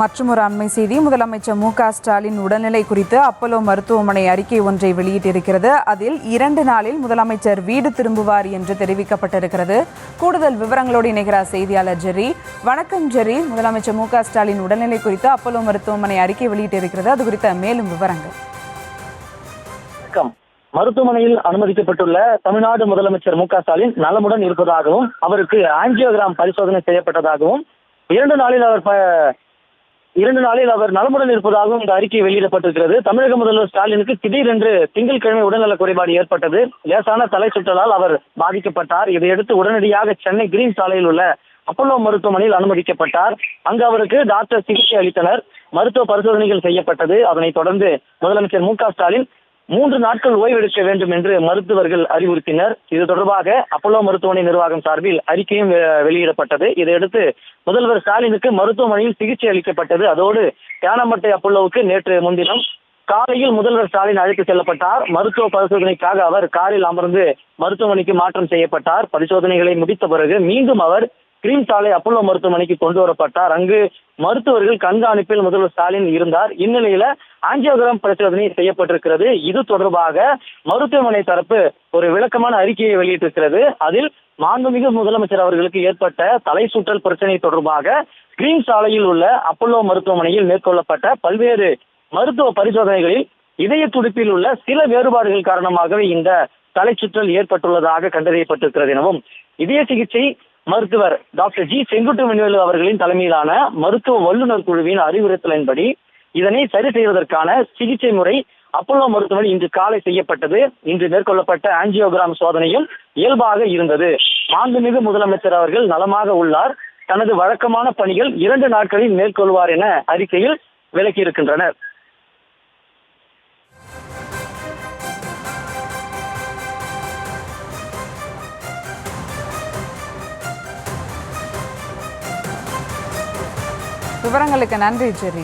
மற்றொரு அண்மை செய்தி, முதலமைச்சர் மு.க.ஸ்டாலின் உடல்நிலை குறித்து அப்பல்லோ மருத்துவமனை அறிக்கை ஒன்றை வெளியிட்டிருக்கிறது. அதில் 2 நாளில் முதலமைச்சர் வீடு திரும்புவார் என்று தெரிவிக்கப்பட்டிருக்கிறது. கூடுதல் விவரங்களோடு இணைகிறார் செய்தியாளர் ஜெர்ரி. வணக்கம் ஜெர்ரி. முதலமைச்சர் மு.க.ஸ்டாலின் உடல்நிலை குறித்து அப்பல்லோ மருத்துவமனை அறிக்கை வெளியிட்டிருக்கிறது. அது குறித்த மேலும் விவரங்கள். மருத்துவமனையில் அனுமதிக்கப்பட்டுள்ள தமிழ்நாடு முதலமைச்சர் மு.க.ஸ்டாலின் நலமுடன் இருப்பதாகவும் அவருக்கு ஆஞ்சியோகிராம் பரிசோதனை செய்யப்பட்டதாகவும் 2 நாளில் அவர் நலமுடன் இருப்பதாகவும் இந்த அறிக்கை வெளியிடப்பட்டிருக்கிறது. தமிழக முதல்வர் ஸ்டாலினுக்கு திடீரென்று திங்கட்கிழமை உடல்நல குறைபாடு ஏற்பட்டது. லேசான தலை சுற்றலால் அவர் பாதிக்கப்பட்டார். இதையடுத்து உடனடியாக சென்னை கிரீன் சாலையில் உள்ள அப்பல்லோ மருத்துவமனையில் அனுமதிக்கப்பட்டார். அங்கு அவருக்கு டாக்டர் சிகிச்சை அளித்தனர். மருத்துவ பரிசோதனைகள் செய்யப்பட்டது. அதனைத் தொடர்ந்து முதலமைச்சர் மு.க.ஸ்டாலின் 3 நாட்கள் ஓய்வெடுக்க வேண்டும் என்று மருத்துவர்கள் அறிவுறுத்தினர். இது தொடர்பாக அப்பல்லோ மருத்துவமனை நிர்வாகம் சார்பில் அறிக்கையும் வெளியிடப்பட்டது. இதையடுத்து முதல்வர் ஸ்டாலினுக்கு மருத்துவமனையில் சிகிச்சை அளிக்கப்பட்டது. அதோடு யானமட்டை அப்பல்லோவுக்கு நேற்று முன்தினம் காலையில் முதல்வர் ஸ்டாலின் அழைத்து செல்லப்பட்டார். மருத்துவ பரிசோதனைக்காக அவர் காரில் அமர்ந்து மருத்துவமனைக்கு மாற்றம் செய்யப்பட்டார். பரிசோதனைகளை முடித்த பிறகு மீண்டும் அவர் கிரீன் சாலை அப்பல்லோ மருத்துவமனைக்கு கொண்டு வரப்பட்டார். அங்கு மருத்துவர்கள் கண்காணிப்பில் முதல்வர் ஸ்டாலின் இருந்தார். இந்நிலையில ஆஞ்சியோகிராம் பரிசோதனை செய்யப்பட்டிருக்கிறது. இது தொடர்பாக மருத்துவமனை தரப்பு ஒரு விளக்கமான அறிக்கையை வெளியிட்டிருக்கிறது. அதில் மாண்புமிகு முதலமைச்சர் அவர்களுக்கு ஏற்பட்ட தலை சுற்றல் பிரச்சனை தொடர்பாக கிரீன் சாலையில் உள்ள அப்பல்லோ மருத்துவமனையில் மேற்கொள்ளப்பட்ட பல்வேறு மருத்துவ பரிசோதனைகளில் இதய துடிப்பில் உள்ள சில வேறுபாடுகள் காரணமாகவே இந்த தலை சுற்றல் ஏற்பட்டுள்ளதாக கண்டறியப்பட்டிருக்கிறது எனவும் இதய சிகிச்சை மருத்துவர் டாக்டர் ஜி செங்குட்டுவன்வேலு அவர்களின் தலைமையிலான மருத்துவ வல்லுநர் குழுவின் அறிவுறுத்தலின்படி இதனை சரி செய்வதற்கான சிகிச்சை முறை அப்பல்லோ மருத்துவமனை இன்று காலை செய்யப்பட்டது. இன்று மேற்கொள்ளப்பட்ட ஆஞ்சியோகிராம் சோதனையும் இயல்பாக இருந்தது. மாண்புமிகு முதலமைச்சர் அவர்கள் நலமாக உள்ளார். தனது வழக்கமான பணிகள் 2 நாட்களில் மேற்கொள்வார் என அறிக்கையில் விளக்கியிருக்கின்றனர். விவரங்களுக்கு நன்றி ஜெர்ரி.